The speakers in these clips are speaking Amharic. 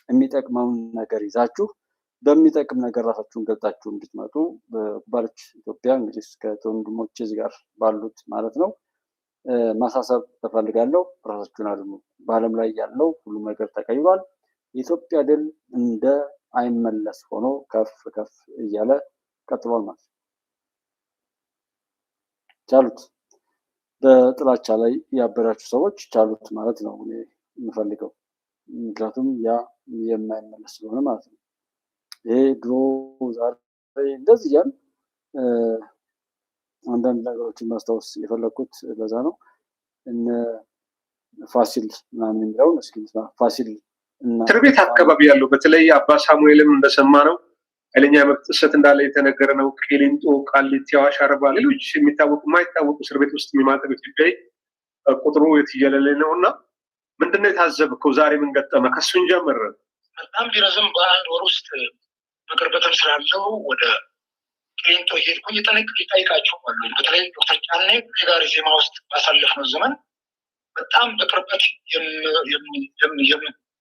የሚጠቅመውን ነገር ይዛችሁ በሚጠቅም ነገር ራሳችሁን ገልጣችሁ እንድትመጡ ባለች ኢትዮጵያ እንግዲህ ከወንድሞቼ ጋር ባሉት ማለት ነው ማሳሰብ ተፈልጋለሁ። ራሳችሁን አድኑ። በዓለም ላይ ያለው ሁሉ ነገር ተቀይሯል። የኢትዮጵያ ድል እንደ አይመለስ ሆኖ ከፍ ከፍ እያለ ቀጥሏል ማለት ነው። ቻሉት። በጥላቻ ላይ ያበራችሁ ሰዎች ቻሉት ማለት ነው እኔ የምፈልገው። ምክንያቱም ያ የማይመለስ ስለሆነ ማለት ነው። ይሄ ድሮ ዛሬ እንደዚህ እያል አንዳንድ ነገሮችን ማስታወስ የፈለግኩት በዛ ነው። እነ ፋሲል ምናምን የሚለውን እስኪ ፋሲል እስር ቤት አካባቢ ያለው በተለይ አባ ሳሙኤልም እንደሰማ ነው ኃይለኛ የመብት ጥሰት እንዳለ የተነገረ ነው። ቂሊንጦ፣ ቃሊቲ፣ አዋሽ አርባ፣ ሌሎች የሚታወቁ የማይታወቁ እስር ቤት ውስጥ የሚማቀቅ ኢትዮጵያዊ ቁጥሩ የትየለሌ ነው እና ምንድነው የታዘብከው? ዛሬ ምን ገጠመ? ከሱን ጀምር። በጣም ቢረዝም በአንድ ወር ውስጥ በቅርበትም ስላለው ወደ ቂሊንጦ ሄድኩኝ። ይጠይቃቸው አሉ። በተለይ ዶክተር ጫኔ ጋር ዜማ ውስጥ ባሳለፍነው ዘመን በጣም በቅርበት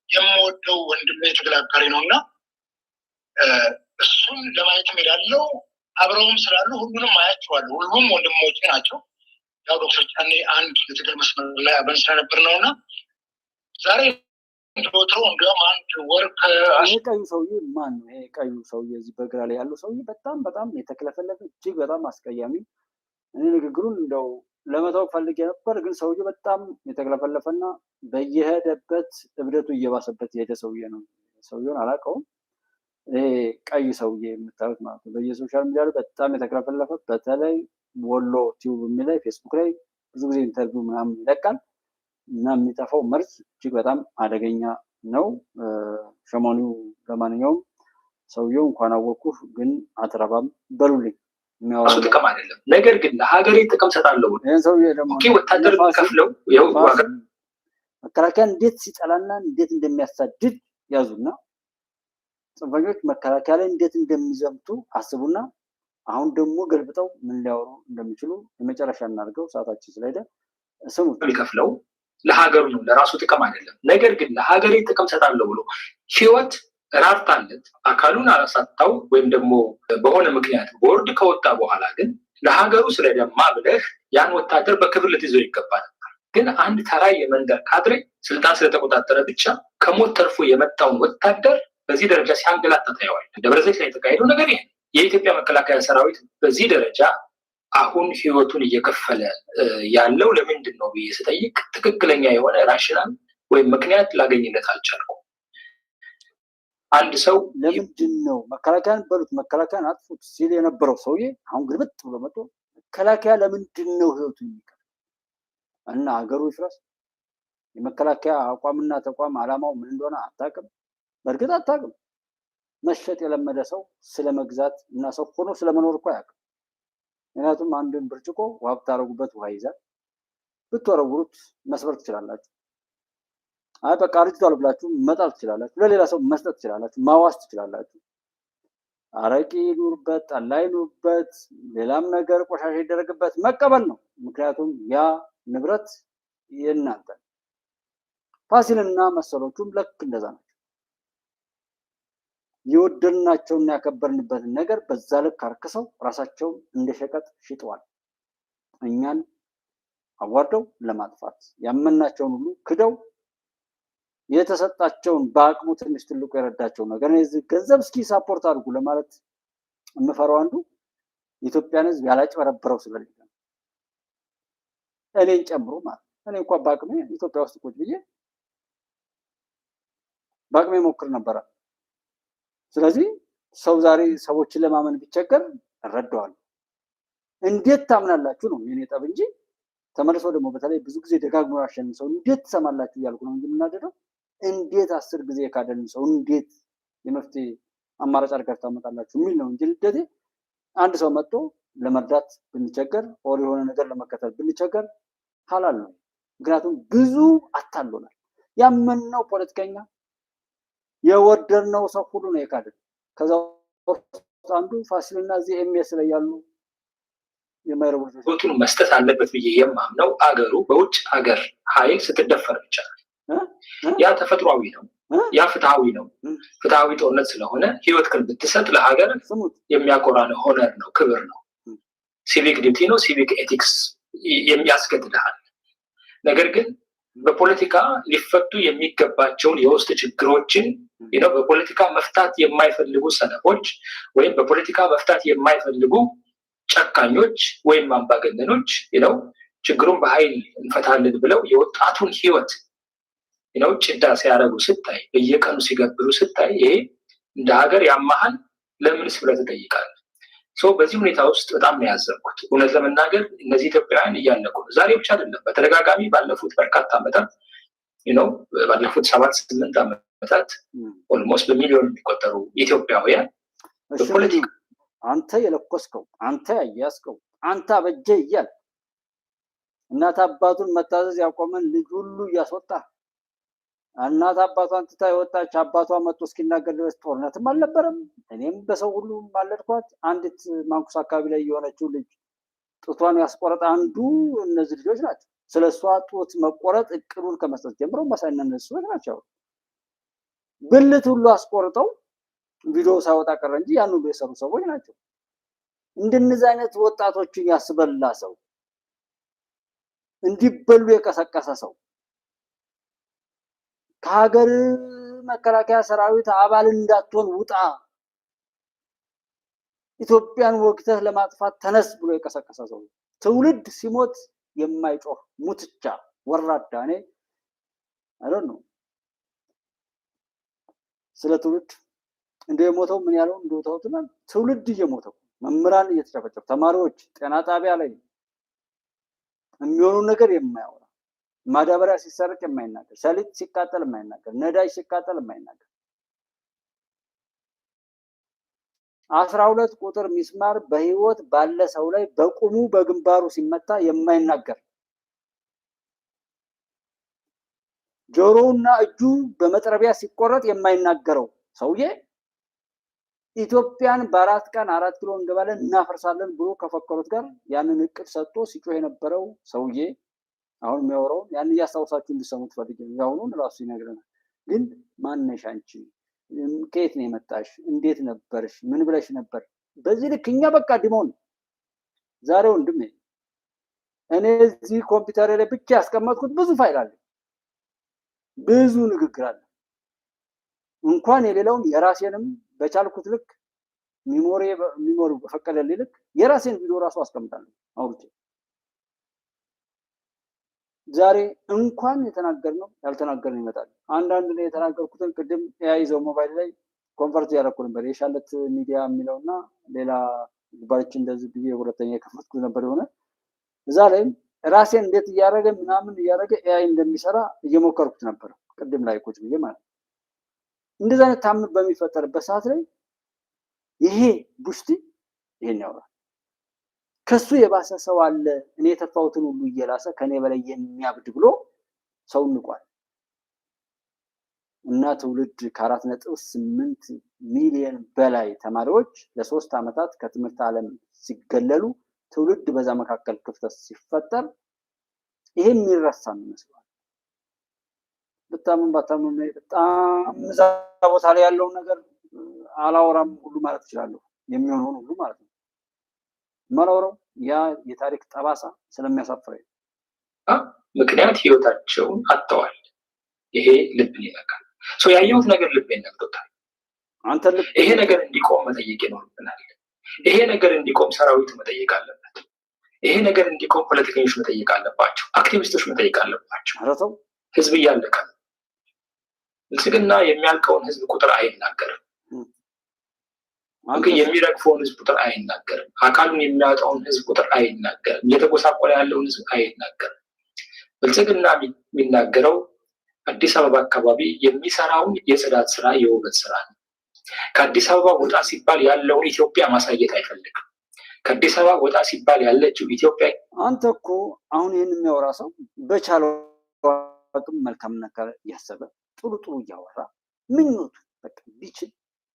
የምወደው ወንድሜ የትግል አጋሪ ነው እና እሱን ለማየት ሄዳለሁ። አብረውም ስላሉ ሁሉንም አያቸዋለሁ። ሁሉም ወንድሞቼ ናቸው። ያው ዶክተር ጫኔ አንድ የትግል መስመር ላይ አብረን ስለነበር ነው እና ዛሬ እንደወትሮ እንዲያውም አንድ ወር ይሄ ቀዩ ሰውዬ ማን ነው? ይሄ ቀዩ ሰውዬ እዚህ በግራ ላይ ያለው ሰውዬ በጣም የተክለፈለፈ እጅግ በጣም አስቀያሚ። እኔ ንግግሩን እንደው ለመተው ፈልጌ ነበር፣ ግን ሰውዬ በጣም የተክለፈለፈና በየሄደበት እብደቱ እየባሰበት የሄደ ሰውዬ ነው። ሰውዬውን አላውቀውም። ይሄ ቀይ ሰውዬ የምታዩት ማለት ነው። በየሶሻል ሚዲያ ላይ በጣም የተክለፈለፈ፣ በተለይ ወሎ ቲዩብ የሚላይ ፌስቡክ ላይ ብዙ ጊዜ ኢንተርቪው ምናምን ይለቃል እና የሚጠፋው መርዝ እጅግ በጣም አደገኛ ነው። ሸማኒው ለማንኛውም ሰውየው እንኳን አወቅኩህ ግን አትረባም በሉልኝ። እሱ ጥቅም አይደለም፣ ነገር ግን ለሀገሬ ጥቅም ሰጣለሁ። ይህን ሰውዬ ደግሞ ወታደር ከፍለው መከላከያ እንዴት ሲጠላና እንዴት እንደሚያሳድድ ያዙና ጽንፈኞች መከላከያ ላይ እንዴት እንደሚዘምቱ አስቡና አሁን ደግሞ ገልብጠው ምን ሊያወሩ እንደሚችሉ የመጨረሻ እናድርገው። ሰዓታችን ስለሄደ ስሙ። የሚከፍለው ለሀገሩ ነው፣ ለራሱ ጥቅም አይደለም። ነገር ግን ለሀገሬ ጥቅም ሰጣለሁ ብሎ ህይወት ራርታለት አካሉን አላሳጣው ወይም ደግሞ በሆነ ምክንያት ቦርድ ከወጣ በኋላ ግን ለሀገሩ ስለደማ ብለህ ያን ወታደር በክብር ልትይዘው ይገባል። ግን አንድ ተራ የመንደር ካድሬ ስልጣን ስለተቆጣጠረ ብቻ ከሞት ተርፎ የመጣውን ወታደር በዚህ ደረጃ ሲያንገላታ ታየዋል። ደብረ ዘይት ላይ የተካሄደው ነገር ይሄ። የኢትዮጵያ መከላከያ ሰራዊት በዚህ ደረጃ አሁን ህይወቱን እየከፈለ ያለው ለምንድን ነው ብዬ ስጠይቅ ትክክለኛ የሆነ ራሽናል ወይም ምክንያት ላገኝለት አልቻልኩም። አንድ ሰው ለምንድን ነው መከላከያን በሉት መከላከያን አጥፉት ሲል የነበረው ሰውዬ አሁን ግልብጥ ብሎ መጥቶ መከላከያ ለምንድን ነው ህይወቱን የሚከፍል እና ሀገሩ ይፍረስ? የመከላከያ አቋምና ተቋም አላማው ምን እንደሆነ አታውቅም። በእርግጥ አታውቅም። መሸጥ የለመደ ሰው ስለመግዛት እና ሰው ሆኖ ስለመኖር እኮ አያውቅም። ምክንያቱም አንድን ብርጭቆ ውሃ ብታረጉበት ውሃ ይዛል፣ ብትወረውሩት መስበር ትችላላችሁ። አይ በቃ አርጅቷል ብላችሁ መጣል ትችላላችሁ፣ ለሌላ ሰው መስጠት ትችላላችሁ፣ ማዋስ ትችላላችሁ። አረቂ ይኑርበት፣ ጠላ ይኑርበት፣ ሌላም ነገር ቆሻሻ ይደረግበት መቀበል ነው። ምክንያቱም ያ ንብረት የእናንተ። ፋሲልና መሰሎቹም ልክ እንደዛ ናቸው። የወደድናቸውና ያከበርንበትን ነገር በዛ ልክ አርክሰው ራሳቸውን እንደ ሸቀጥ ሽጠዋል። እኛን አዋርደው ለማጥፋት ያመናቸውን ሁሉ ክደው የተሰጣቸውን በአቅሙ ትንሽ ትልቁ የረዳቸው ነገር እዚህ ገንዘብ እስኪ ሳፖርት አድርጉ ለማለት የምፈራው አንዱ ኢትዮጵያን ህዝብ ያላጭበረበረው ስለሌለ ነው። እኔን ጨምሮ ማለት እኔ እንኳን በአቅሜ ኢትዮጵያ ውስጥ ቁጭ ብዬ በአቅሜ ሞክር ነበረ። ስለዚህ ሰው ዛሬ ሰዎችን ለማመን ቢቸገር እረዳዋለሁ። እንዴት ታምናላችሁ ነው የኔ ጠብ እንጂ ተመልሶ ደግሞ በተለይ ብዙ ጊዜ ደጋግሞ ያሸን ሰው እንዴት ትሰማላችሁ እያልኩ ነው እንጂ የምናደርገው እንዴት 10 ጊዜ ካደን ሰው እንዴት የመፍትሄ አማራጭ አድርጋችሁ ታመጣላችሁ የሚል ነው እንጂ ልደቴ አንድ ሰው መጥቶ ለመርዳት ብንቸገር ኦር የሆነ ነገር ለመከተል ብንቸገር ሐላል ነው። ምክንያቱም ብዙ አታሎናል። ያመንነው ፖለቲከኛ የወደድነው ሰው ሁሉ ነው የካደን። ከዛ አንዱ ፋሲልና እዚህ ኤምኤስ ላይ ያሉ የማይረቡትን መስጠት አለበት ብዬ የማምነው አገሩ በውጭ ሀገር ኃይል ስትደፈር ብቻ ያ ተፈጥሯዊ ነው። ያ ፍትሃዊ ነው። ፍትሃዊ ጦርነት ስለሆነ ህይወት ግን ብትሰጥ ለሀገር የሚያኮራ ነው፣ ሆነር ነው፣ ክብር ነው፣ ሲቪክ ዲዩቲ ነው፣ ሲቪክ ኤቲክስ ያስገድድሃል። ነገር ግን በፖለቲካ ሊፈቱ የሚገባቸውን የውስጥ ችግሮችን በፖለቲካ መፍታት የማይፈልጉ ሰነፎች ወይም በፖለቲካ መፍታት የማይፈልጉ ጨካኞች ወይም አምባገነኖች ችግሩን በኃይል እንፈታለን ብለው የወጣቱን ህይወት ጭዳ ሲያደርጉ ስታይ፣ በየቀኑ ሲገብሩ ስታይ፣ ይሄ እንደ ሀገር ያማሃል ለምንስ ብለህ ትጠይቃለህ። በዚህ ሁኔታ ውስጥ በጣም ነው ያዘንኩት። እውነት ለመናገር እነዚህ ኢትዮጵያውያን እያለቁ ነው። ዛሬ ብቻ አይደለም፣ በተደጋጋሚ ባለፉት በርካታ ዓመታት ባለፉት 7-8 ዓመታት ኦልሞስት በሚሊዮን የሚቆጠሩ ኢትዮጵያውያን በፖለቲካ አንተ የለኮስከው፣ አንተ ያያዝከው፣ አንተ አበጀ እያል እናት አባቱን መታዘዝ ያቆመን ልጅ ሁሉ እያስወጣ እናት አባቷን ትታ የወጣች አባቷ መጥቶ እስኪናገር ድረስ ጦርነትም አልነበረም። እኔም በሰው ሁሉ ማለድኳት። አንዲት ማንኩስ አካባቢ ላይ የሆነችው ልጅ ጡቷን ያስቆረጠ አንዱ እነዚህ ልጆች ናቸው። ስለ እሷ ጡት መቆረጥ እቅዱን ከመስጠት ጀምሮ መሳይና እነዚህ ሰዎች ናቸው። ብልት ሁሉ አስቆርጠው ቪዲዮ ሳይወጣ ቀረ እንጂ ያን ሁሉ የሰሩ ሰዎች ናቸው። እንደነዚህ አይነት ወጣቶችን ያስበላ ሰው፣ እንዲበሉ የቀሰቀሰ ሰው፣ ከሀገር መከላከያ ሰራዊት አባል እንዳትሆን ውጣ፣ ኢትዮጵያን ወግተህ ለማጥፋት ተነስ ብሎ የቀሰቀሰ ሰው፣ ትውልድ ሲሞት የማይጮህ ሙትቻ ወራዳ። እኔ አይደል ነው ስለ ትውልድ እንደ የሞተው ምን ያለው እንደው ትውልድ እየሞተው፣ መምህራን እየተጨፈጨፉ፣ ተማሪዎች ጤና ጣቢያ ላይ የሚሆኑ ነገር የማያወራ፣ ማዳበሪያ ሲሰረቅ የማይናገር፣ ሰሊጥ ሲቃጠል የማይናገር፣ ነዳጅ ሲቃጠል የማይናገር፣ 12 ቁጥር ሚስማር በህይወት ባለ ሰው ላይ በቁሙ በግንባሩ ሲመታ የማይናገር፣ ጆሮውና እጁ በመጥረቢያ ሲቆረጥ የማይናገረው ሰውዬ ኢትዮጵያን በ4 ቀን 4 ኪሎ እንገባለን እናፈርሳለን ብሎ ከፈከሩት ጋር ያንን እቅድ ሰጥቶ ሲጮህ የነበረው ሰውዬ አሁን የሚያወራው ያን እያስታውሳችሁ እንድሰሙት ፈልጌ ነው። ያሁኑን ራሱ ይነግረናል። ግን ማነሽ አንቺ? ከየት ነው የመጣሽ? እንዴት ነበርሽ? ምን ብለሽ ነበር? በዚህ ልክ እኛ በቃ ዲሞን ዛሬ ወንድሜ እኔ እዚህ ኮምፒውተር ላይ ብቻ ያስቀመጥኩት ብዙ ፋይል አለ፣ ብዙ ንግግር አለ። እንኳን የሌላውን የራሴንም በቻልኩት ልክ ሚሞሪ በፈቀደልኝ ልክ የራሴን ቪዲዮ ራሱ አስቀምጣለሁ አውርቼ። ዛሬ እንኳን የተናገርነው ያልተናገርነው ይመጣል። አንዳንድ ነው የተናገርኩትን ቅድም ያይዘው ሞባይል ላይ ኮንፈረንስ ያደረኩ ነበር። የሻለት ሚዲያ የሚለውና ሌላ ጉባኤዎች እንደዚህ ብዬ ሁለተኛ የከፈትኩት ነበር የሆነ እዛ ላይም ራሴን እንዴት እያደረገ ምናምን እያደረገ ኤአይ እንደሚሰራ እየሞከርኩት ነበር ቅድም ላይ ቁጭ ብዬ ማለት። እንደዛ አይነት ታምር በሚፈጠርበት ሰዓት ላይ ይሄ ቡሽቲ ይሄን ያወራል። ከሱ የባሰ ሰው አለ፣ እኔ የተፋውትን ሁሉ እየላሰ ከኔ በላይ የሚያብድ ብሎ ሰው ንቋል። እና ትውልድ ከ4.8 ሚሊዮን በላይ ተማሪዎች ለ3 ዓመታት ከትምህርት ዓለም ሲገለሉ ትውልድ በዛ መካከል ክፍተት ሲፈጠር ይሄ የሚረሳ ይመስላል። በጣም በጣም እዛ ቦታ ላይ ያለው ነገር አላወራም ሁሉ ማለት እችላለሁ፣ የሚሆነውን ሁሉ ማለት ነው። ማላወራው ያ የታሪክ ጠባሳ ስለሚያሳፍረኝ ምክንያት ህይወታቸውን አጥተዋል። ይሄ ልብ ይነካል። ያየሁት ነገር ልብ ይነካል። አንተ ልብ ይሄ ነገር እንዲቆም መጠየቅ ይኖርብናል። ይሄ ነገር እንዲቆም ሰራዊቱ መጠየቅ አለበት። ይሄ ነገር እንዲቆም ፖለቲከኞች መጠየቅ አለባቸው። አክቲቪስቶች መጠየቅ አለባቸው። አረተው ህዝብ እያለቀ ነው። ብልጽግና የሚያልቀውን ህዝብ ቁጥር አይናገርም። የሚረግፈውን ህዝብ ቁጥር አይናገርም። አካሉን የሚያወጣውን ህዝብ ቁጥር አይናገርም። እየተጎሳቆለ ያለውን ህዝብ አይናገርም። ብልጽግና የሚናገረው አዲስ አበባ አካባቢ የሚሰራውን የጽዳት ስራ፣ የውበት ስራ ነው። ከአዲስ አበባ ወጣ ሲባል ያለውን ኢትዮጵያ ማሳየት አይፈልግም። ከአዲስ አበባ ወጣ ሲባል ያለችው ኢትዮጵያ አንተ እኮ አሁን ይህን የሚያወራ ሰው በቻለው አቅም መልካም ነገር እያሰበ ጥሩ ጥሩ እያወራ ምኞቱ በቃ ቢችል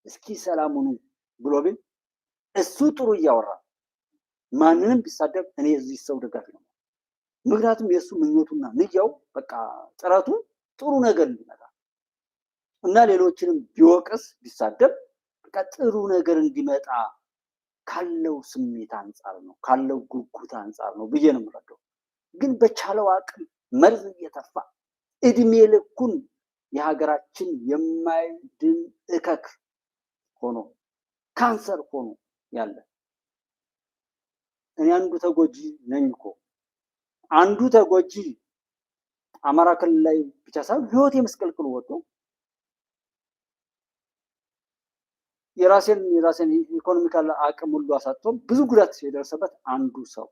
እስኪ ሰላሙኑ ብሎ ቢል እሱ ጥሩ እያወራ ማንንም ቢሳደብ እኔ እዚህ ሰው ደጋፊ ነው። ምክንያቱም የእሱ ምኞቱና ንያው በቃ ጥረቱ ጥሩ ነገር እንዲመጣ እና ሌሎችንም ቢወቅስ ቢሳደብ በቃ ጥሩ ነገር እንዲመጣ ካለው ስሜት አንጻር ነው፣ ካለው ጉጉት አንጻር ነው ብዬ ነው የምረዳው። ግን በቻለው አቅም መርዝ እየተፋ እድሜ ልኩን የሀገራችን የማይድን እከክ ሆኖ ካንሰር ሆኖ ያለ እኔ አንዱ ተጎጂ ነኝ እኮ። አንዱ ተጎጂ አማራ ክልል ላይ ብቻ ሳይሆን ህይወት የመስቀልቅሉ ወጥቶ የራሴን ኢኮኖሚካል አቅም ሁሉ አሳጥቶ ብዙ ጉዳት የደረሰበት አንዱ ሰው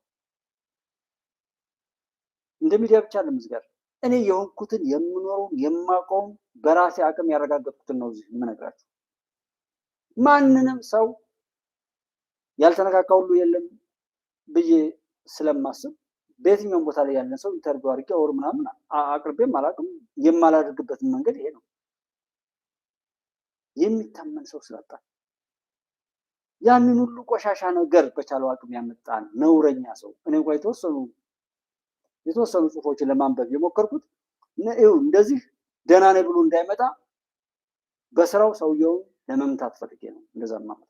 እንደ ሚዲያ ብቻ ለምዝጋር እኔ የሆንኩትን የምኖረው የማውቀውም በራሴ አቅም ያረጋገጥኩትን ነው እዚህ የምነግራችሁ። ማንንም ሰው ያልተነካካ ሁሉ የለም ብዬ ስለማስብ በየትኛውም ቦታ ላይ ያለን ሰው ኢንተርቪው አድርጌ ወር ምናምን አቅርቤም አላውቅም። የማላደርግበትን መንገድ ይሄ ነው። የሚታመን ሰው ስላጣ ያንን ሁሉ ቆሻሻ ነገር በቻለው አቅም ያመጣን ነውረኛ ሰው እኔ እንኳን የተወሰኑ ጽሁፎችን ለማንበብ የሞከርኩት ነው። እንደዚህ ደህና ነኝ ብሎ እንዳይመጣ በስራው ሰውየውን ለመምታት ፈልጌ ነው እንደዛ ማለት።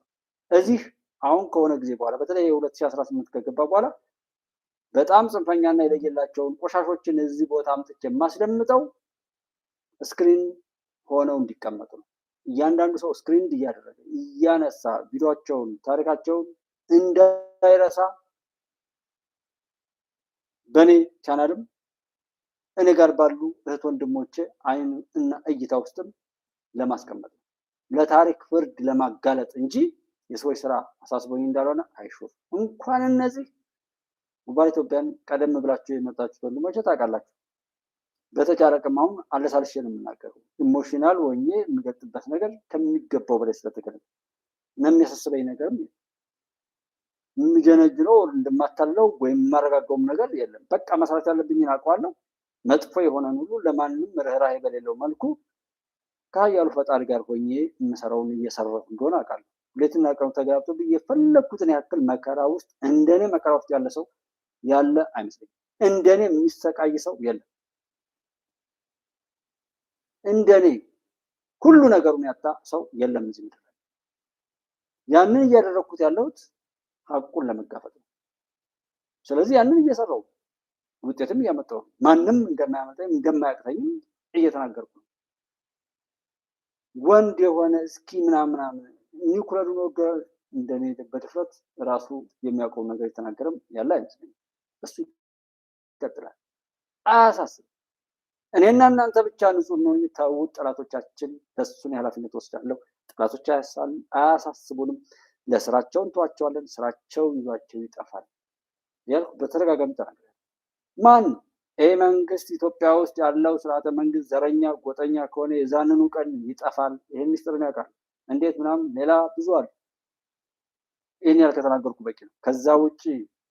እዚህ አሁን ከሆነ ጊዜ በኋላ በተለይ 2018 ከገባ በኋላ በጣም ጽንፈኛና የለየላቸውን ቆሻሾችን እዚህ ቦታ አምጥቼ የማስደምጠው ስክሪን ሆነው እንዲቀመጡ ነው። እያንዳንዱ ሰው ስክሪን እያደረገ እያነሳ ቪዲዮአቸውን ታሪካቸውን እንዳይረሳ በኔ ቻናልም እኔ ጋር ባሉ እህት ወንድሞቼ አይን እና እይታ ውስጥም ለማስቀመጥ ነው። ለታሪክ ፍርድ ለማጋለጥ እንጂ የሰዎች ስራ አሳስቦኝ እንዳልሆነ አይሹር። እንኳን እነዚህ ሙባል ኢትዮጵያን ቀደም ብላችሁ የመጣችሁት ወንድሞቼ ታውቃላችሁ። በተቻለ አቅም አሁን አለሳልሼ ነው የምናገረው። ኢሞሽናል ሆኜ የምገልጥበት ነገር ከሚገባው በላይ ስለተገለጠ የሚያሳስበኝ ነገርም የምጀነጅነው እንደማታለው ወይም የማረጋጋውም ነገር የለም። በቃ መስራት ያለብኝን አውቀዋለሁ። መጥፎ የሆነን ሁሉ ለማንም ርህራሄ በሌለው መልኩ ከኃያሉ ፈጣሪ ጋር ሆኜ የምሰራውን እየሰራሁ እንደሆነ አውቃለሁ። ሌትና ቀኑ ተጋብቶብኝ የፈለግኩትን ያክል መከራ ውስጥ እንደኔ መከራ ውስጥ ያለ ሰው ያለ አይመስለኝም። እንደኔ የሚሰቃይ ሰው የለም። እንደኔ ሁሉ ነገሩን ያጣ ሰው የለም እዚህ ምድር ላይ። ያንን እያደረኩት ያለሁት ሀቁን ለመጋፈጥ ነው። ስለዚህ ያንን እየሰራው ውጤትም እያመጣው ማንም እንደማያመጣኝ እንደማያቅተኝም እየተናገርኩ ነው። ወንድ የሆነ እስኪ ምናምን ኒውክለሩን ወገ እንደኔ በድፍረት ራሱ የሚያውቀው ነገር የተናገረም ያለ አይመስለኝም። እሱ ይቀጥላል። አያሳስብ። እኔና እናንተ ብቻ ንጹህ ነው የሚታወቁት። ጠላቶቻችን ለሱን ኃላፊነት ወስዳለሁ። ጠላቶች አያሳስቡንም። ለስራቸው እንተዋቸዋለን። ስራቸው ይዟቸው ይጠፋል ያልኩ በተደጋጋሚ ተናግሬያለሁ። ማን ይሄ መንግስት ኢትዮጵያ ውስጥ ያለው ስርዓተ መንግስት ዘረኛ ጎጠኛ ከሆነ የዛንኑ ቀን ይጠፋል። ይሄን ሚስጥርን ያውቃል። እንዴት ምናምን ሌላ ብዙ አለ። ይሄን ያህል ከተናገርኩ በቂ ነው። ከዛ ውጪ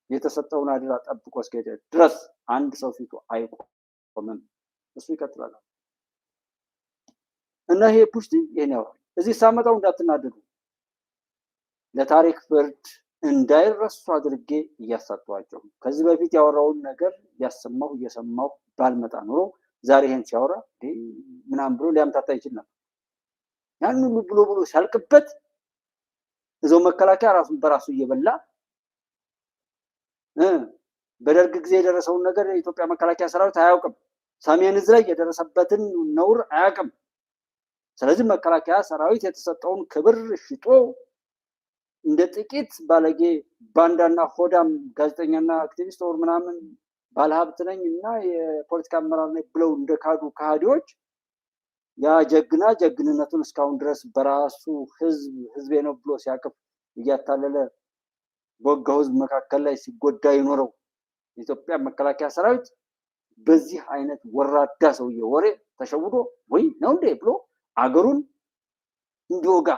የተሰጠውን አደራ ጠብቆ እስከሄደ ድረስ አንድ ሰው ፊቱ አይቆምም። እሱ ይቀጥላል እና ይሄ ፑሽቲ ይሄን ያወራል። እዚህ ሳመጣው እንዳትናደዱ፣ ለታሪክ ፍርድ እንዳይረሱ አድርጌ እያሳጠዋቸው። ከዚህ በፊት ያወራውን ነገር እያሰማሁ እየሰማሁ ባልመጣ ኑሮ ዛሬ ይሄን ሲያወራ ምናምን ብሎ ሊያምታታ ይችል ነበር። ያን ሁሉ ብሎ ሲያልቅበት እዛው መከላከያ ራሱን በራሱ እየበላ በደርግ ጊዜ የደረሰውን ነገር የኢትዮጵያ መከላከያ ሰራዊት አያውቅም። ሰሜን ዕዝ ላይ የደረሰበትን ነውር አያውቅም። ስለዚህ መከላከያ ሰራዊት የተሰጠውን ክብር ሽጦ እንደ ጥቂት ባለጌ ባንዳና ሆዳም ጋዜጠኛና አክቲቪስት ወር ምናምን ባለሀብት ነኝ እና የፖለቲካ አመራር ነኝ ብለው እንደ ካዱ ከሃዲዎች ያ ጀግና ጀግንነቱን እስካሁን ድረስ በራሱ ህዝቤ ነው ብሎ ሲያቅፍ እያታለለ በወጋው ህዝብ መካከል ላይ ሲጎዳ ይኖረው የኢትዮጵያ መከላከያ ሰራዊት በዚህ አይነት ወራዳ ሰውዬ ወሬ ተሸውዶ ወይ ነው እንዴ ብሎ አገሩን እንዲወጋ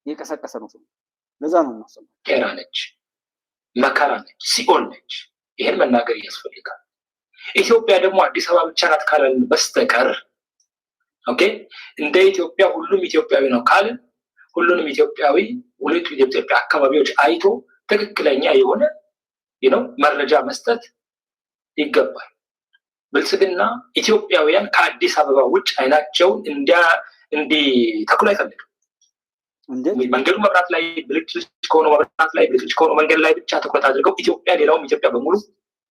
የቀሰቀሰ ነው ሰው። ለዛ ነው ማሰብ ጤና ነች፣ መከራ ነች፣ ሲኦል ነች። ይሄን መናገር ያስፈልጋል። ኢትዮጵያ ደግሞ አዲስ አበባ ብቻ ናት ካለን በስተቀር ኦኬ እንደ ኢትዮጵያ ሁሉም ኢትዮጵያዊ ነው ካልን ሁሉንም ኢትዮጵያዊ ሁለቱ የኢትዮጵያ አካባቢዎች አይቶ ትክክለኛ የሆነ መረጃ መስጠት ይገባል። ብልጽግና ኢትዮጵያውያን ከአዲስ አበባ ውጭ አይናቸውን እንዲተክሉ አይፈልግም። መንገዱ መብራት ላይ ብልጭልጭ ከሆነው መብራት ላይ ብልጭልጭ ከሆነው መንገድ ላይ ብቻ ትኩረት አድርገው ኢትዮጵያ ሌላውም ኢትዮጵያ በሙሉ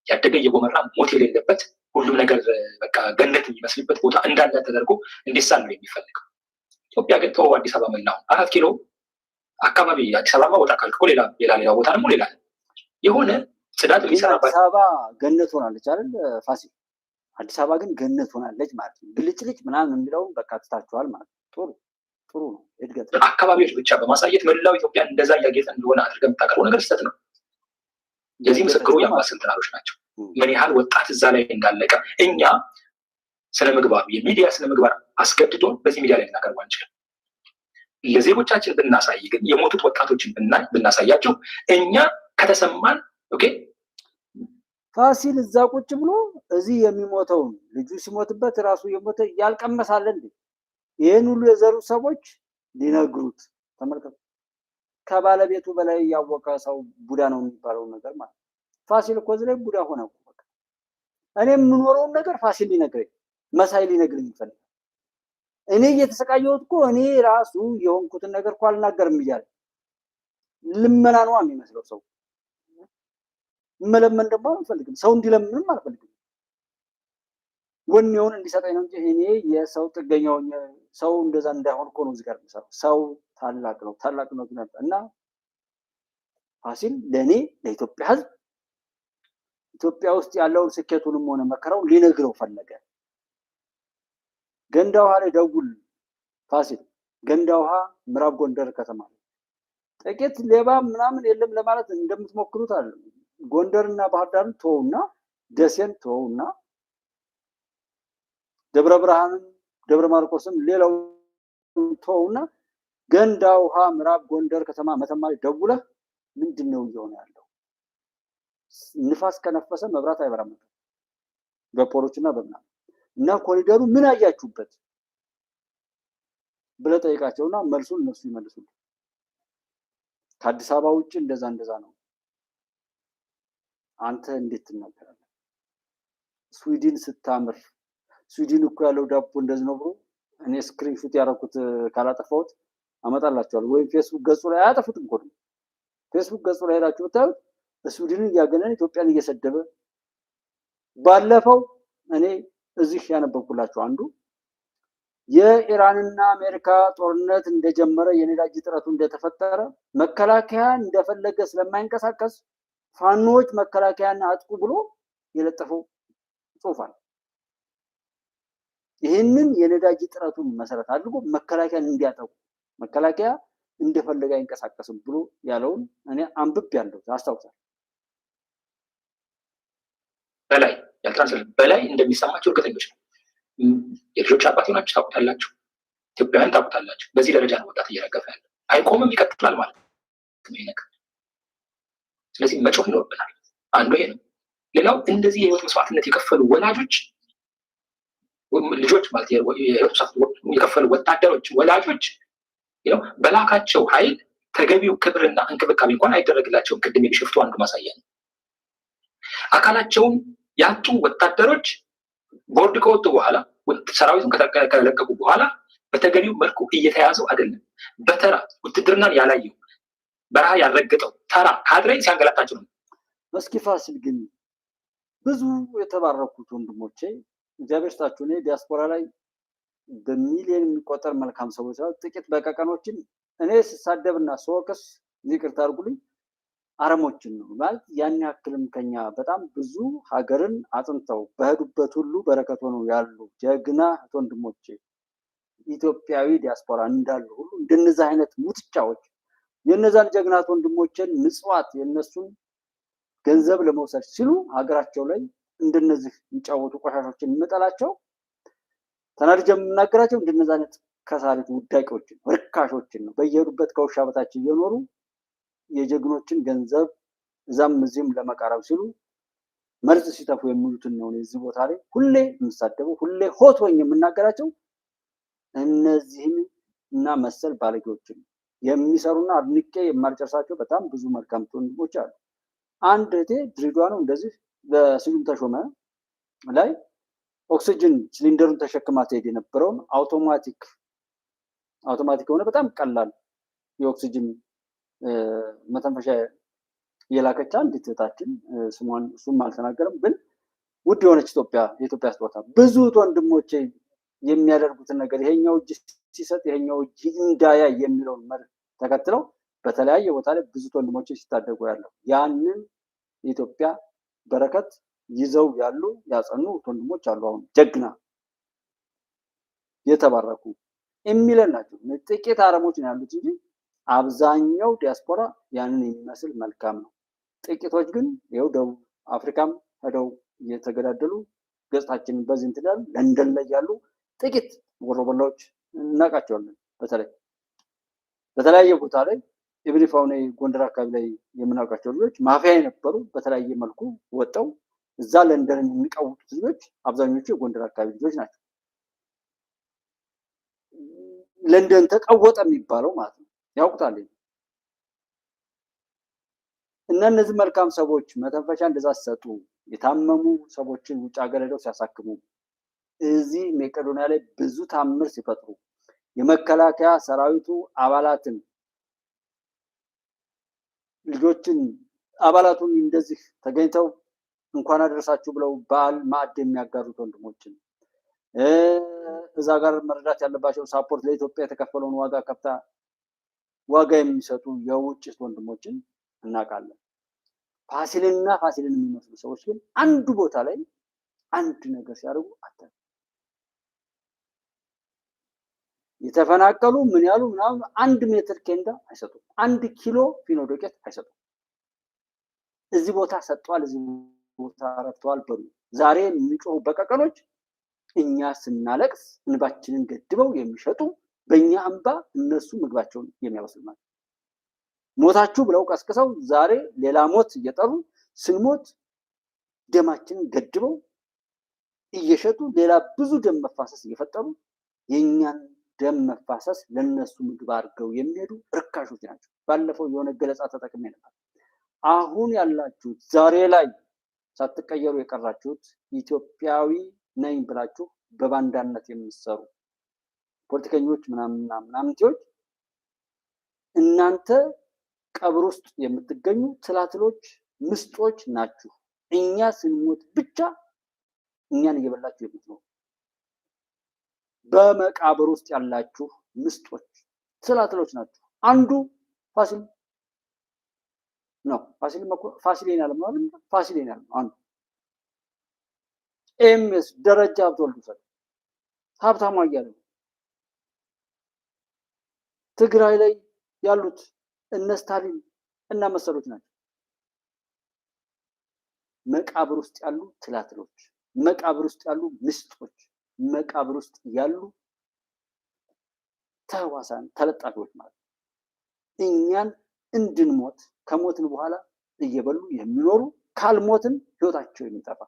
ያደገ እየጎመራ ሞት የሌለበት ሁሉም ነገር በቃ ገነት የሚመስልበት ቦታ እንዳለ ተደርጎ እንዲሳል ነው የሚፈልገው። ኢትዮጵያ ግን ተወው አዲስ አበባ መላው 4 ኪሎ አካባቢ አዲስ አበባ ወጣ ካልኩ ሌላ ቦታ ደግሞ ሌላ የሆነ ጽዳት የሚሰራበት አዲስ አበባ ገነት ሆናለች አይደል ፋሲል? አዲስ አበባ ግን ገነት ሆናለች ማለት ነው። ብልጭልጭ ምናምን የሚለውን በቃ ትታችኋል ማለት ነው። ጥሩ ነው እድገት። አካባቢዎች ብቻ በማሳየት መላው ኢትዮጵያ እንደዛ እያጌጠ እንደሆነ አድርገን የምታቀርበው ነገር ስህተት ነው። የዚህ ምስክሩ የአምባሰል ተራሮች ናቸው። ምን ያህል ወጣት እዛ ላይ እንዳለቀ እኛ ስነ ምግባር የሚዲያ ስነ ምግባር አስገድዶን በዚህ ሚዲያ ላይ ልናቀርብ አንችልም። ለዜጎቻችን ብናሳይ ግን የሞቱት ወጣቶችን ብናሳያቸው እኛ ከተሰማን ኦኬ ፋሲል እዛ ቁጭ ብሎ እዚህ የሚሞተውን ልጁ ሲሞትበት ራሱ የሞተ ያልቀመሳለ እንዴ? ይሄን ሁሉ የዘሩ ሰዎች ሊነግሩት ተመልከቱ። ከባለቤቱ በላይ ያወቀ ሰው ቡዳ ነው የሚባለው ነገር ማለት ፋሲል እኮ እዚህ ላይ ቡዳ ሆነ እኮ በቃ እኔ የምኖረውን ነገር ፋሲል ሊነግረኝ መሳይ ሊነግረኝ ይፈልጋል። እኔ እየተሰቃየሁት እኮ እኔ ራሱ የሆንኩትን ነገር እኮ አልናገርም እያለ ልመና ነው የሚመስለው ሰው። መለመን ደግሞ አልፈልግም፣ ሰው እንዲለምንም አልፈልግም። ወኔውን እንዲሰጠኝ ነው እንጂ እኔ የሰው ጥገኛው ሰው እንደዛ እንዳይሆን እኮ ነው እዚህ ጋር የምሰራው። ሰው ታላቅ ነው እና ፋሲል ለእኔ ለኢትዮጵያ ሕዝብ ኢትዮጵያ ውስጥ ያለውን ስኬቱንም ሆነ መከራው ሊነግረው ፈለገ። ገንዳ ውሃ ላይ ደውል ፋሲል፣ ገንዳ ውሃ ምዕራብ ጎንደር ከተማ ጥቂት ሌባ ምናምን የለም ለማለት እንደምትሞክሩት አለ። ጎንደርና ባህር ዳርን ተውና ደሴን ተውና ደብረ ብርሃንን ደብረ ማርቆስን ሌላው ተውና ገንዳ ውሃ ምዕራብ ጎንደር ከተማ መተማ ላይ ደውለህ ምንድነው እየሆነ ያለው? ንፋስ ከነፈሰ መብራት አይበራም በፖሎችና በምናምን እና ኮሪደሩ ምን አያችሁበት ብለህ ጠይቃቸውና መልሱን እነሱ ይመልሱልህ። ከአዲስ አበባ ውጭ እንደዛ ነው። አንተ እንዴት ትናገራለህ? ስዊድን ስታምር ስዊድን እኮ ያለው ዳቦ እንደዚህ ነው ብሎ እኔ ስክሪንሾት ያደረኩት ካላጠፋሁት አመጣላችኋለሁ። ወይ ፌስቡክ ገጹ ላይ አያጠፉትም እኮ ፌስቡክ ገጹ ላይ ሄዳችሁ ብታዩት ስዊድንን እያገነን ኢትዮጵያን እየሰደበ ባለፈው እኔ እዚህ ያነበብኩላችሁ አንዱ የኢራንና አሜሪካ ጦርነት እንደጀመረ የነዳጅ እጥረቱ እንደተፈጠረ መከላከያ እንደፈለገ ስለማይንቀሳቀስ ፋኖች መከላከያን አጥቁ ብሎ የለጠፈው ጽሑፍ አለ። ይህንን የነዳጅ እጥረቱን መሰረት አድርጎ መከላከያን እንዲያጠቁ መከላከያ እንደፈለገ አይንቀሳቀስም ብሎ ያለውን እኔ አንብቤያለሁ አስታውሳለሁ። በላይ እንደሚሰማቸው እርግጠኞች ነው። የልጆች አባት ሆናችሁ ታውቁታላችሁ፣ ኢትዮጵያውያን ታውቁታላችሁ። በዚህ ደረጃ ነው ወጣት እየረገፈ ያለ። አይቆምም፣ ይቀጥላል ማለት ነው ይሄ ነገር። ስለዚህ መጮህ ይኖርብናል። አንዱ ይሄ ነው። ሌላው እንደዚህ የህይወት መስዋዕትነት የከፈሉ ወላጆች ልጆች ማለት የህይወት መስዋዕትነት የከፈሉ ወታደሮች ወላጆች በላካቸው ኃይል ተገቢው ክብርና እንክብካቤ እንኳን አይደረግላቸውም። ቅድም የቢሾፍቱ አንዱ ማሳያ ነው። አካላቸውን ያጡ ወታደሮች ቦርድ ከወጡ በኋላ ሰራዊቱን ከለቀቁ በኋላ በተገቢው መልኩ እየተያዙ አይደለም። በተራ ውትድርናን ያላየው በረሃ ያልረገጠው ተራ ካድሬ ሲያንገላታቸው ነው። እስኪ ፋሲል ግን ብዙ የተባረኩት ወንድሞቼ እግዚአብሔር ይስጣችሁ። እኔ ዲያስፖራ ላይ በሚሊዮን የሚቆጠር መልካም ሰዎች ስላሉ ጥቂት በቀቀኖችን እኔ ስሳደብና ስወቅስ ይቅርታ አድርጉልኝ አረሞችን ነው ማለት ያን ያክልም ከኛ በጣም ብዙ ሀገርን አጥንተው በሄዱበት ሁሉ በረከት ሆነው ያሉ ጀግና ወንድሞቼ ኢትዮጵያዊ ዲያስፖራ እንዳሉ ሁሉ እንደነዛ አይነት ሙትቻዎች የነዛን ጀግናት ወንድሞችን ምጽዋት የነሱን ገንዘብ ለመውሰድ ሲሉ ሀገራቸው ላይ እንደነዚህ የሚጫወቱ ቆሻሾችን እንመጣላቸው ተናድጄ የምናገራቸው እንደነዛ አይነት ከሳሪት ውዳቂዎችን ርካሾችን ነው። በየሄዱበት ከውሻ በታች እየኖሩ የጀግኖችን ገንዘብ እዛም እዚህም ለመቃረብ ሲሉ መርዝ ሲተፉ የሚሉትን ነው እዚህ ቦታ ላይ ሁሌ የምሳደበው ሁሌ ሆት ሆኜ የምናገራቸው እነዚህን እና መሰል ባለጌዎችን የሚሰሩና አድንቄ የማልጨርሳቸው በጣም ብዙ መልካም ወንድሞች አሉ። አንድ እህቴ ድሬዳዋ ነው እንደዚህ በስዩም ተሾመ ላይ ኦክሲጅን ሲሊንደሩን ተሸክማ ትሄድ የነበረውን አውቶማቲክ አውቶማቲክ የሆነ በጣም ቀላል የኦክሲጅን መተንፈሻ የላከች አንዲት እህታችን እሱም አልተናገረም፣ ግን ውድ የሆነች የኢትዮጵያ ስጦታ ብዙ ወንድሞቼ የሚያደርጉትን ነገር ይሄኛው እጅ ሲሰጥ ይሄኛው እጅ እንዳያ የሚለውን መርህ ተከትለው በተለያየ ቦታ ላይ ብዙ ወንድሞቼ ሲታደጉ ያለው ያንን የኢትዮጵያ በረከት ይዘው ያሉ ያጸኑ ወንድሞች አሉ። አሁን ጀግና የተባረኩ የሚለን ናቸው። ጥቂት አረሞች ነው ያሉት እንጂ አብዛኛው ዲያስፖራ ያንን የሚመስል መልካም ነው። ጥቂቶች ግን ይኸው ደቡብ አፍሪካም ሄደው እየተገዳደሉ ገጽታችንን በዚህ እንትን ያሉ ለንደን ላይ ያሉ ጥቂት ወሮበላዎች እናውቃቸዋለን። በተለያየ ቦታ ላይ ኢብሪፋውኔ ጎንደር አካባቢ ላይ የምናውቃቸው ልጆች ማፊያ የነበሩ በተለያየ መልኩ ወጣው እዛ ለንደን የሚቀውጡት ልጆች አብዛኞቹ የጎንደር አካባቢ ልጆች ናቸው። ለንደን ተቀወጠ የሚባለው ማለት ነው ያውቁታል። እና እነዚህ መልካም ሰዎች መተንፈሻ እንደዛ ሲሰጡ የታመሙ ሰዎችን ውጭ ሀገር ሄደው ሲያሳክሙ እዚህ መቄዶንያ ላይ ብዙ ታምር ሲፈጥሩ የመከላከያ ሰራዊቱ አባላትን ልጆችን አባላቱን እንደዚህ ተገኝተው እንኳን አደረሳችሁ ብለው በዓል ማዕድ የሚያጋሩት ወንድሞችን እዛ ጋር መረዳት ያለባቸው ሳፖርት ለኢትዮጵያ የተከፈለውን ዋጋ የሚሰጡ የውጭ ወንድሞችን እናውቃለን። ፋሲልን የሚመስሉ ሰዎች ግን አንዱ ቦታ ላይ አንድ ነገር ሲያደርጉ አታውቅም። የተፈናቀሉ ምን ያሉ ምናምን 1 ሜትር ኬንዳ አይሰጡም። 1 ኪሎ ፊኖ ዱቄት አይሰጡም። እዚህ ቦታ ሰጥቷል፣ እዚህ ቦታ ረድተዋል በሉ ዛሬ የሚጮሁ በቀቀኖች እኛ ስናለቅስ እንባችንን ገድበው የሚሸጡ በእኛ እንባ እነሱ ምግባቸውን የሚያበስሉ ማለት ሞታችሁ ብለው ቀስቅሰው ዛሬ ሌላ ሞት እየጠሩ ስንሞት ደማችንን ገድበው እየሸጡ ሌላ ብዙ ደም መፋሰስ እየፈጠሩ የኛን ደም መፋሰስ ለነሱ ምግብ አድርገው የሚሄዱ ርካሾች ናቸው። ባለፈው የሆነ ገለጻ ተጠቅሜ ነበር። አሁን ያላችሁት ዛሬ ላይ ሳትቀየሩ የቀራችሁት ኢትዮጵያዊ ነኝ ብላችሁ በባንዳነት የምትሰሩ ፖለቲከኞች ምናምንቴዎች እናንተ ቀብር ውስጥ የምትገኙ ትላትሎች ምስጦች ናችሁ። እኛ ስንሞት ብቻ እኛን እየበላችሁ የምትኖሩ በመቃብር ውስጥ ያላችሁ ምስጦች ትላትሎች ናችሁ። አንዱ ፋሲል ነው። ፋሲሌን ያለ ማለት ፋሲሌን ያለ አንዱ ኤምኤስ ደረጃ ሀብተወልድ ሀብታሙ አያሌው ትግራይ ላይ ያሉት እነ ስታሊን እና መሰሎች ናቸው። መቃብር ውስጥ ያሉ ትላትሎች፣ መቃብር ውስጥ ያሉ ምስጦች፣ መቃብር ውስጥ ያሉ ተዋሳን ተለጣፊዎች ማለት እኛን እንድንሞት ከሞትን በኋላ እየበሉ የሚኖሩ ካልሞትን ህይወታቸው የሚጠፋ።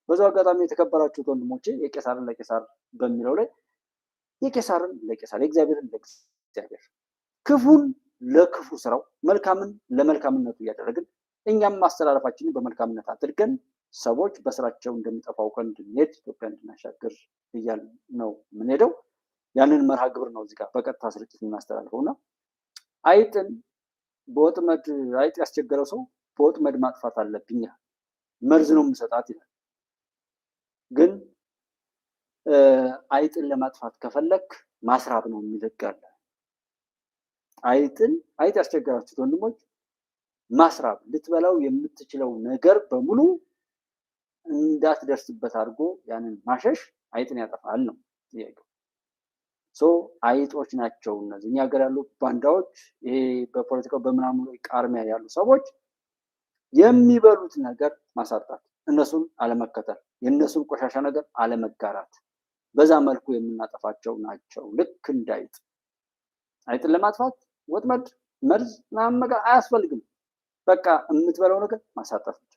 በዛው አጋጣሚ የተከበራችሁት ወንድሞቼ የቄሳርን ለቄሳር በሚለው ላይ የቄሳርን ለቄሳር የእግዚአብሔርን ለእግዚአብሔር ክፉን ለክፉ ስራው መልካምን ለመልካምነቱ እያደረግን እኛም ማስተላለፋችንን በመልካምነት አድርገን ሰዎች በስራቸው እንደሚጠፋ አውቀን እንድንሄድ ኢትዮጵያ እንድናሻገር እያልን ነው የምንሄደው። ያንን መርሃ ግብር ነው እዚህ ጋር በቀጥታ ስርጭት የምናስተላልፈውና አይጥን በወጥመድ አይጥ ያስቸገረው ሰው በወጥመድ ማጥፋት አለብኝ መርዝ ነው የምሰጣት ይላል። ግን አይጥን ለማጥፋት ከፈለክ ማስራብ ነው የሚልጋል። አይጥ ያስቸገራችሁት ወንድሞች ማስራብ ልትበላው የምትችለው ነገር በሙሉ እንዳትደርስበት አድርጎ ያንን ማሸሽ አይጥን ያጠፋል ነው ጥያቄው። አይጦች ናቸው እነዚህ እኛ ሀገር ያሉ ባንዳዎች፣ ይሄ በፖለቲካው በምናምኑ ቃርሚያ ያሉ ሰዎች የሚበሉት ነገር ማሳጣት፣ እነሱን አለመከተል፣ የእነሱን ቆሻሻ ነገር አለመጋራት፣ በዛ መልኩ የምናጠፋቸው ናቸው። ልክ እንዳይጥ አይጥን ለማጥፋት ወጥመድ መርዝ ምናምን ነገር አያስፈልግም። በቃ የምትበላው ነገር ማሳጣት ብቻ።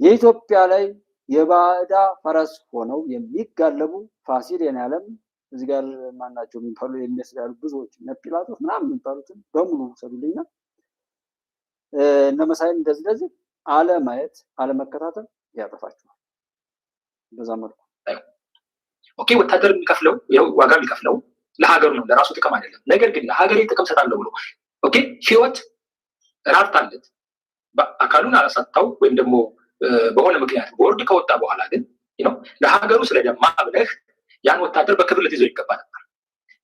የኢትዮጵያ ላይ የባዕዳ ፈረስ ሆነው የሚጋለቡ ፋሲል የኔዓለም እዚህ ጋር ማናቸው የሚባሉ የሚያስላሉ ብዙዎች እነ ጲላጦስ ምናምን የሚባሉትን በሙሉ ሰዱልኝና እነ መሳይን እንደዚህ አለማየት አለመከታተል ያጠፋቸዋል። በዛ መልኩ ኦኬ ወታደር የሚከፍለው ዋጋ የሚከፍለው ለሀገሩ ነው፣ ለራሱ ጥቅም አይደለም። ነገር ግን ለሀገሬ ጥቅም ሰጣለሁ ብሎ ኦኬ ህይወት ራርታለት አካሉን አላሳጣው ወይም ደግሞ በሆነ ምክንያት ቦርድ ከወጣ በኋላ ግን ለሀገሩ ስለደማ ብለህ ያን ወታደር በክብር ልትይዘው ይገባ ነበር።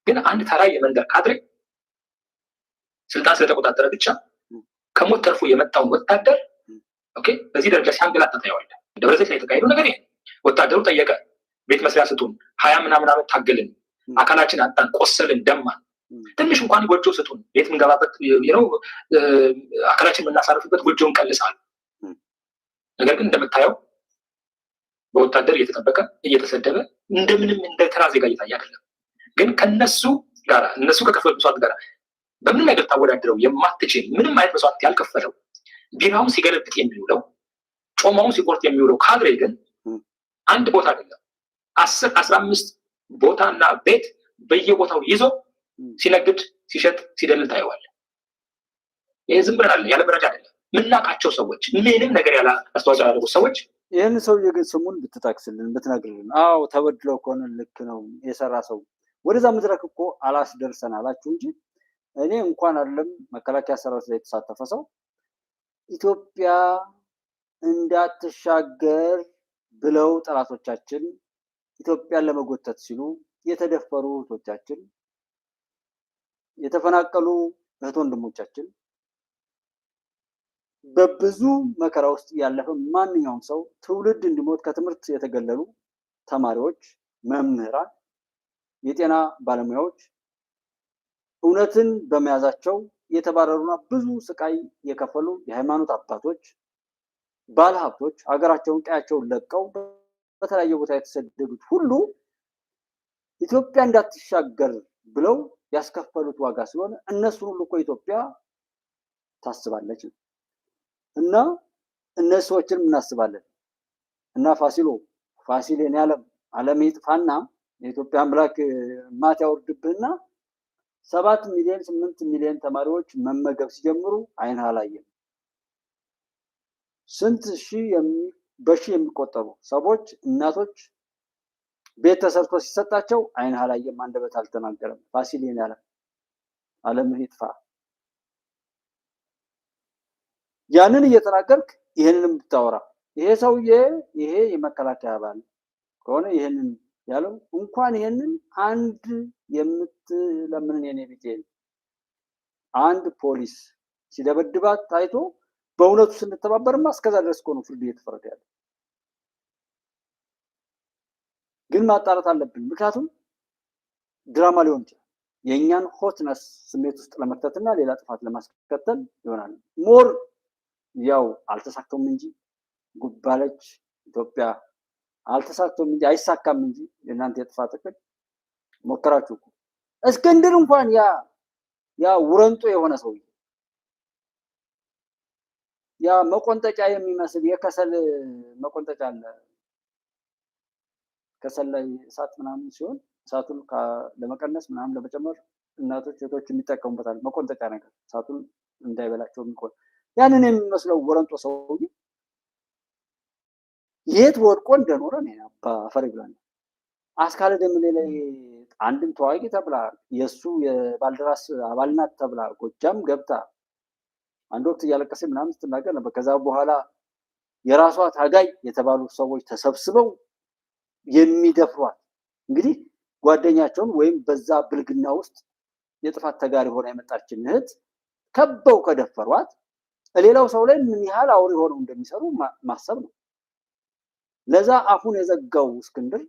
ግን አንድ ተራ የመንደር ካድሬ ስልጣን ስለተቆጣጠረ ብቻ ከሞት ተርፎ የመጣውን ወታደር ኦኬ በዚህ ደረጃ ሲያንገላታ ታየዋለህ። ደብረዘይት ላይ የተካሄደው ነገር ይሄ ወታደሩ ጠየቀ፣ ቤት መስሪያ ስጡን፣ 20 ምናምን ዓመት ታገልን፣ አካላችን አጣን፣ ቆሰልን፣ ደማን፣ ትንሽ እንኳን ጎጆ ስጡን፣ ቤት ምንገባበት አካላችን የምናሳርፍበት ጎጆን ቀልሳል። ነገር ግን እንደምታየው በወታደር እየተጠበቀ እየተሰደበ እንደምንም እንደ ተራ ዜጋ እየታየ አይደለም። ግን ከነሱ ጋር እነሱ ከከፈሉ መስዋዕት ጋር በምንም ነገር ታወዳድረው የማትችል ምንም አይነት መስዋዕት ያልከፈለው ቢራውን ሲገለብጥ የሚውለው ጮማውን ሲቆርጥ የሚውለው ካድሬ ግን አንድ ቦታ አይደለም 10-15 ቦታና ቤት በየቦታው ይዞ ሲነግድ ሲሸጥ ሲደልል ታየዋል። ይህ ዝም ብለን ያለ መረጃ አይደለም። ምናቃቸው ሰዎች ምንም ነገር ያለ አስተዋጽኦ ያደረጉ ሰዎች ይህን ሰውዬ ግን ስሙን ብትጠቅስልን ብትነግርልን፣ አዎ ተበድለው ከሆነ ልክ ነው የሰራ ሰው ወደዛ መድረክ እኮ አላስደርሰን አላችሁ እንጂ እኔ እንኳን አይደለም መከላከያ ሰራዊት ላይ የተሳተፈ ሰው ኢትዮጵያ እንዳትሻገር ብለው ጠላቶቻችን ኢትዮጵያን ለመጎተት ሲሉ የተደፈሩ እህቶቻችን፣ የተፈናቀሉ እህት ወንድሞቻችን፣ በብዙ መከራ ውስጥ ያለፈ ማንኛውም ሰው ትውልድ እንዲሞት ከትምህርት የተገለሉ ተማሪዎች፣ መምህራን፣ የጤና ባለሙያዎች እውነትን በመያዛቸው የተባረሩና ብዙ ስቃይ የከፈሉ የሃይማኖት አባቶች፣ ባለሀብቶች ሀገራቸውን ቀያቸውን ለቀው በተለያየ ቦታ የተሰደዱት ሁሉ ኢትዮጵያ እንዳትሻገር ብለው ያስከፈሉት ዋጋ ሲሆን እነሱን ሁሉ እኮ ኢትዮጵያ ታስባለች እና እነሱ ሰዎችን እናስባለን እና ፋሲል የኔ ዓለም ይጥፋና የኢትዮጵያ አምላክ ማት ያወርድብህና 7 ሚሊዮን 8 ሚሊዮን ተማሪዎች መመገብ ሲጀምሩ አይንህ አላየም። ስንት በሺህ የሚቆጠሩ ሰዎች እናቶች ቤት ተሰርቶ ሲሰጣቸው አይንህ አላየም፣ አንደበት አልተናገረም። ፋሲል የኔ ዓለምህ ይጥፋ። ያንን እየተናገርክ ይሄንን ብታወራ ይሄ ሰውዬ ይሄ የመከላከያ አባል ከሆነ ይሄንን ያለው እንኳን ይሄንን አንድ የምትለምንን የኔ ቢጤን አንድ ፖሊስ ሲደበድባት ታይቶ በእውነቱ ስንተባበርማ እስከዛ ድረስ እኮ ነው ፍርድ እየተፈረደ ያለ። ግን ማጣራት አለብን። ምክንያቱም ድራማ ሊሆን ይችላል። የእኛን ሆትነስ ስሜት ውስጥ ለመክተትና ሌላ ጥፋት ለማስከተል ይሆናል። ሞር ያው አልተሳካም እንጂ ጉባለች ኢትዮጵያ አልተሳካም እንጂ አይሳካም እንጂ የእናንተ የጥፋት እቅድ ሞከራችሁ እኮ። እስክንድር እንኳን ያ ውረንጦ የሆነ ሰውዬ ያ መቆንጠጫ የሚመስል የከሰል መቆንጠጫ አለ። ከሰል ላይ እሳት ምናምን ሲሆን እሳቱን ለመቀነስ ምናምን ለመጨመር እናቶች ሴቶች የሚጠቀሙበታል። መቆንጠጫ ነገር እሳቱን እንዳይበላቸው የሚቆን ያንን የሚመስለው ወረንጦ ሰውዬ የት ወድቆ እንደኖረ ነው አፈር ይብላል። አስካለ ደምሌ ላይ አንድም ተዋጊ ተብላ የሱ የባልደራስ አባል ናት ተብላ ጎጃም ገብታ አንድ ወቅት እያለቀሰ ምናምን ስትናገር ነበር። ከዛ በኋላ የራሷ ታጋይ የተባሉ ሰዎች ተሰብስበው የሚደፍሯት እንግዲህ ጓደኛቸውን ወይም በዛ ብልግና ውስጥ የጥፋት ተጋሪ ሆና የመጣችን እህት ከበው ከደፈሯት ሌላው ሰው ላይ ምን ያህል አውሬ ሆነው እንደሚሰሩ ማሰብ ነው። ለዛ አሁን የዘጋው እስክንድር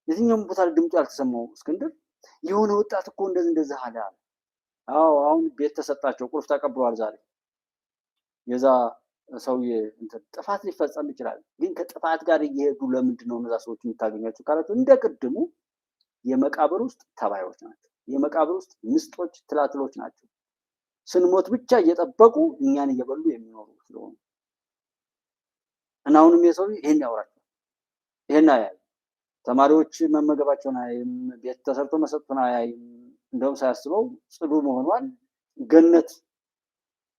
የትኛውም ቦታ ድምፁ ያልተሰማው እስክንድር የሆነ ወጣት እኮ እንደዚህ አለ። አዎ አሁን ቤት ተሰጣቸው፣ ቁልፍ ተቀብሏል። ዛሬ የዛ ሰውዬ ጥፋት ሊፈጸም ይችላል። ግን ከጥፋት ጋር እየሄዱ ለምንድን ነው እነዛ ሰዎች የምታገኛቸው ካላችሁ እንደ ቅድሙ የመቃብር ውስጥ ተባዮች ናቸው። የመቃብር ውስጥ ምስጦች፣ ትላትሎች ናቸው። ስንሞት ብቻ እየጠበቁ እኛን እየበሉ የሚኖሩ ስለሆኑ እና አሁንም የሰው ይሄን ያወራቸው ይሄን አያይ። ተማሪዎች መመገባቸውን አያይም። ቤት ተሰርቶ መሰጡን አያይም። እንደውም ሳያስበው ጽዱ መሆኗን ገነት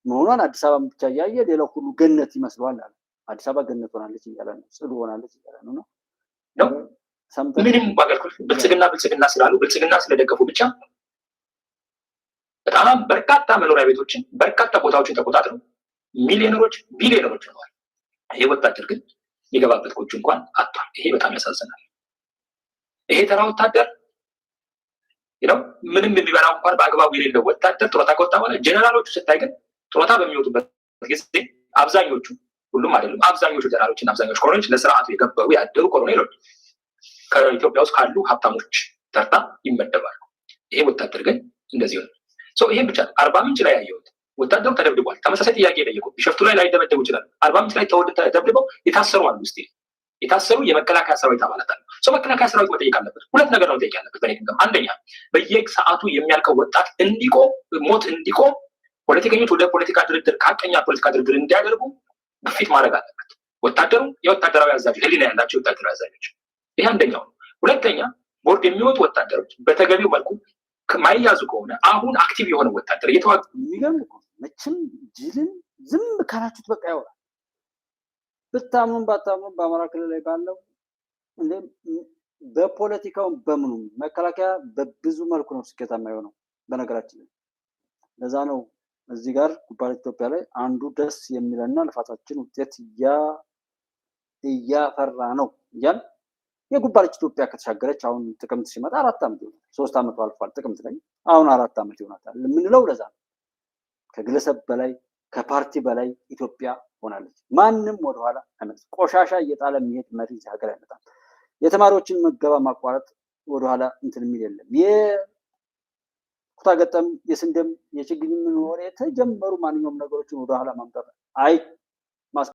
መሆኗን አዲስ አበባ ብቻ እያየ ሌላው ሁሉ ገነት ይመስለዋል አለ። አዲስ አበባ ገነት ሆናለች እያለ ነው፣ ጽዱ ሆናለች እያለ ነው። ነው። ምንም አገልግሎት ብልጽግና ስላሉ ብልጽግና ስለደገፉ ብቻ በጣም በርካታ መኖሪያ ቤቶችን በርካታ ቦታዎችን ተቆጣጥረው ሚሊዮነሮች ቢሊዮነሮች ሆነዋል። ይሄ ወታደር ግን የገባበት ጎጆ እንኳን አጥቷል። ይሄ በጣም ያሳዝናል። ይሄ ተራ ወታደር ነው ምንም የሚበላው እንኳን በአግባቡ የሌለው ወታደር ጡረታ ከወጣ በኋላ ጀነራሎቹ ስታይ ግን ጡረታ በሚወጡበት ጊዜ አብዛኞቹ ሁሉም አይደሉም፣ አብዛኞቹ ጀነራሎችና አብዛኞቹ ኮሎኔሎች ለስርዓቱ የገበሩ ያደሩ ኮሎኔሎች ከኢትዮጵያ ውስጥ ካሉ ሀብታሞች ተርታ ይመደባሉ። ይሄ ወታደር ግን እንደዚህ ነው። ይሄ ብቻ አርባ ምንጭ ላይ ያየሁት ወታደሩ ተደብድቧል። ተመሳሳይ ጥያቄ የጠየቁ ቢሸፍቱ ላይ ላይደበደቡ ይችላል። አርባ ምንጭ ላይ ተደብድበው የታሰሩ አሉ። ስ የታሰሩ የመከላከያ ሰራዊት አባላት አሉ። መከላከያ ሰራዊት መጠየቅ አለበት። ሁለት ነገር ነው መጠየቅ ያለበት በኔ ግምገማ። አንደኛ በየሰዓቱ የሚያልቀው ወጣት እንዲቆም ሞት እንዲቆም ፖለቲከኞች ወደ ፖለቲካ ድርድር ከሀቀኛ ፖለቲካ ድርድር እንዲያደርጉ ግፊት ማድረግ አለበት። ወታደሩ የወታደራዊ አዛዦች ህሊና ያላቸው የወታደራዊ አዛዦች፣ ይህ አንደኛው ነው። ሁለተኛ ቦርድ የሚወጡ ወታደሮች በተገቢው መልኩ ማይያዙ ከሆነ አሁን አክቲቭ የሆነ ወታደር እየተዋጉ የሚገርም መቼም ጅልን ዝም ካላችሁት በቃ ያወራል። ብታምኑም ባታምኑም በአማራ ክልል ላይ ባለው በፖለቲካው በምኑ መከላከያ በብዙ መልኩ ነው ስኬታማ የሆነው። በነገራችን ላይ ለዛ ነው እዚህ ጋር ጉባኤ ኢትዮጵያ ላይ አንዱ ደስ የሚለና ልፋታችን ውጤት እያፈራ ነው እያል የጉባኤ ኢትዮጵያ ከተሻገረች አሁን ጥቅምት ሲመጣ 4 ዓመት ይሆናል። 3 ዓመቱ አልፏል። ጥቅምት ላይ አሁን 4 ዓመት ይሆናታል የምንለው ለዛ ነው። ከግለሰብ በላይ ከፓርቲ በላይ ኢትዮጵያ ሆናለች። ማንም ወደኋላ አይመጣም። ቆሻሻ እየጣለ የሚሄድ መሪ እዚህ ሀገር አይመጣም። የተማሪዎችን ምገባ ማቋረጥ ወደኋላ እንትን የሚል የለም። የኩታገጠም የስንዴም የችግኝ ወሬ የተጀመሩ ማንኛውም ነገሮችን ወደኋላ ማምጣት